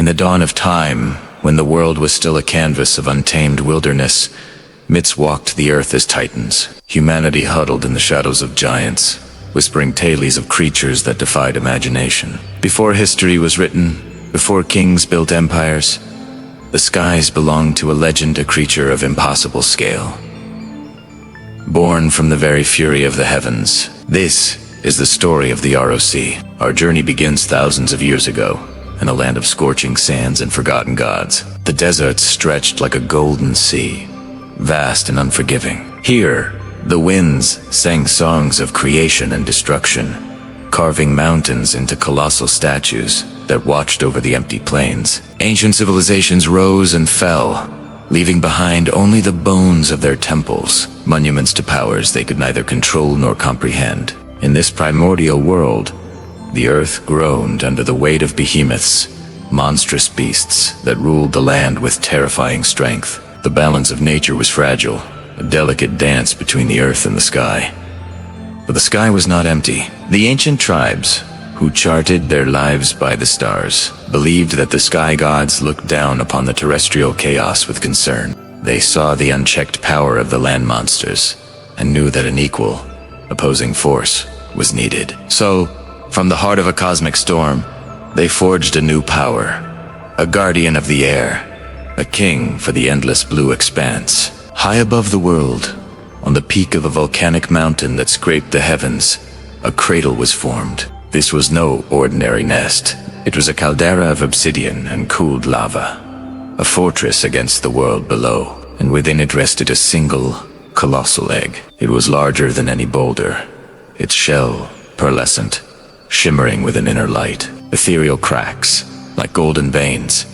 In the dawn of time, when the world was still a canvas of untamed wilderness, myths walked the earth as titans. Humanity huddled in the shadows of giants, whispering tales of creatures that defied imagination. Before history was written, before kings built empires, the skies belonged to a legend, a creature of impossible scale. Born from the very fury of the heavens, this is the story of the ROC. Our journey begins thousands of years ago, in a land of scorching sands and forgotten gods. The deserts stretched like a golden sea, vast and unforgiving. Here, the winds sang songs of creation and destruction, carving mountains into colossal statues that watched over the empty plains. Ancient civilizations rose and fell, leaving behind only the bones of their temples, monuments to powers they could neither control nor comprehend. In this primordial world, the earth groaned under the weight of behemoths, monstrous beasts that ruled the land with terrifying strength. The balance of nature was fragile, a delicate dance between the earth and the sky. But the sky was not empty. The ancient tribes, who charted their lives by the stars, believed that the sky gods looked down upon the terrestrial chaos with concern. They saw the unchecked power of the land monsters, and knew that an equal, opposing force was needed. So, from the heart of a cosmic storm, they forged a new power, a guardian of the air, a king for the endless blue expanse. High above the world, on the peak of a volcanic mountain that scraped the heavens, a cradle was formed. This was no ordinary nest. It was a caldera of obsidian and cooled lava, a fortress against the world below, and within it rested a single, colossal egg. It was larger than any boulder, its shell pearlescent, shimmering with an inner light. Ethereal cracks, like golden veins,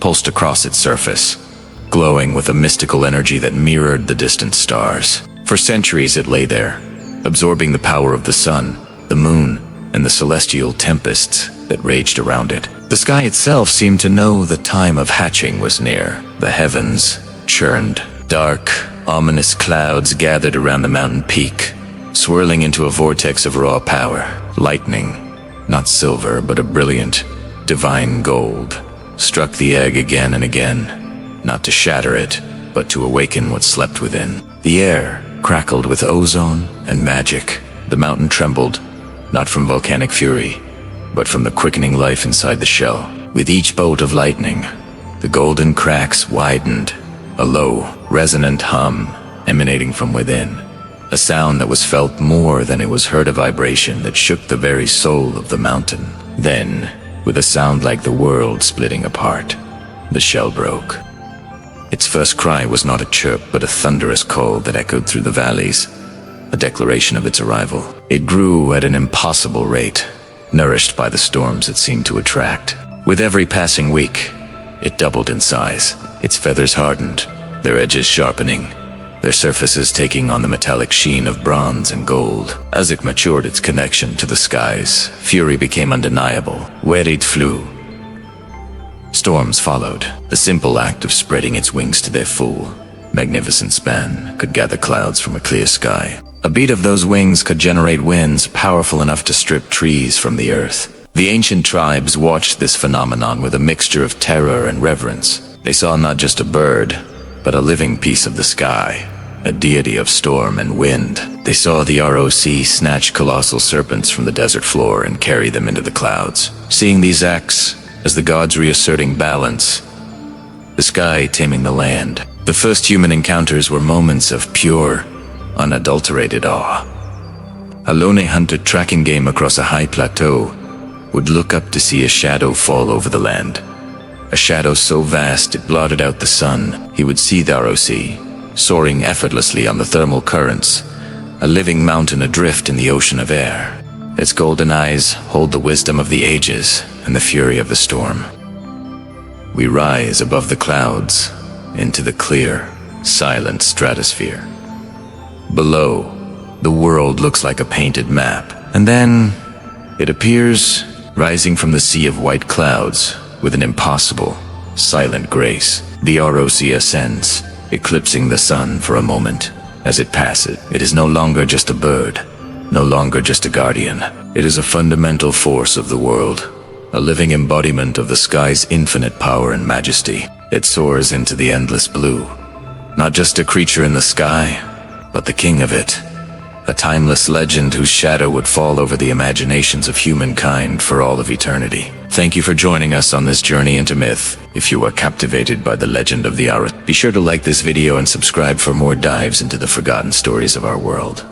pulsed across its surface, glowing with a mystical energy that mirrored the distant stars. For centuries it lay there, absorbing the power of the sun, the moon, and the celestial tempests that raged around it. The sky itself seemed to know the time of hatching was near. The heavens churned. Dark, ominous clouds gathered around the mountain peak, swirling into a vortex of raw power. Lightning, not silver, but a brilliant, divine gold, struck the egg again and again, not to shatter it, but to awaken what slept within. The air crackled with ozone and magic. The mountain trembled, not from volcanic fury, but from the quickening life inside the shell. With each bolt of lightning, the golden cracks widened, a low, resonant hum emanating from within. A sound that was felt more than it was heard, a vibration that shook the very soul of the mountain. Then, with a sound like the world splitting apart, the shell broke. Its first cry was not a chirp, but a thunderous call that echoed through the valleys, a declaration of its arrival. It grew at an impossible rate, nourished by the storms it seemed to attract. With every passing week, it doubled in size. Its feathers hardened, their edges sharpening, their surfaces taking on the metallic sheen of bronze and gold. As it matured its connection to the skies, fury became undeniable. Where it flew, storms followed. The simple act of spreading its wings to their full, magnificent span could gather clouds from a clear sky. A beat of those wings could generate winds powerful enough to strip trees from the earth. The ancient tribes watched this phenomenon with a mixture of terror and reverence. They saw not just a bird, but a living piece of the sky, a deity of storm and wind. They saw the ROC snatch colossal serpents from the desert floor and carry them into the clouds. Seeing these acts as the gods reasserting balance, the sky taming the land. The first human encounters were moments of pure, unadulterated awe. A lone hunter tracking game across a high plateau would look up to see a shadow fall over the land. A shadow so vast it blotted out the sun. He would see the ROC, soaring effortlessly on the thermal currents, a living mountain adrift in the ocean of air. Its golden eyes hold the wisdom of the ages and the fury of the storm. We rise above the clouds into the clear, silent stratosphere. Below, the world looks like a painted map, and then it appears rising from the sea of white clouds with an impossible, silent grace. The ROC ascends, eclipsing the sun for a moment. As it passes, it is no longer just a bird, no longer just a guardian. It is a fundamental force of the world, a living embodiment of the sky's infinite power and majesty. It soars into the endless blue. Not just a creature in the sky, but the king of it. A timeless legend whose shadow would fall over the imaginations of humankind for all of eternity. Thank you for joining us on this journey into myth. If you are captivated by the legend of the Aura, be sure to like this video and subscribe for more dives into the forgotten stories of our world.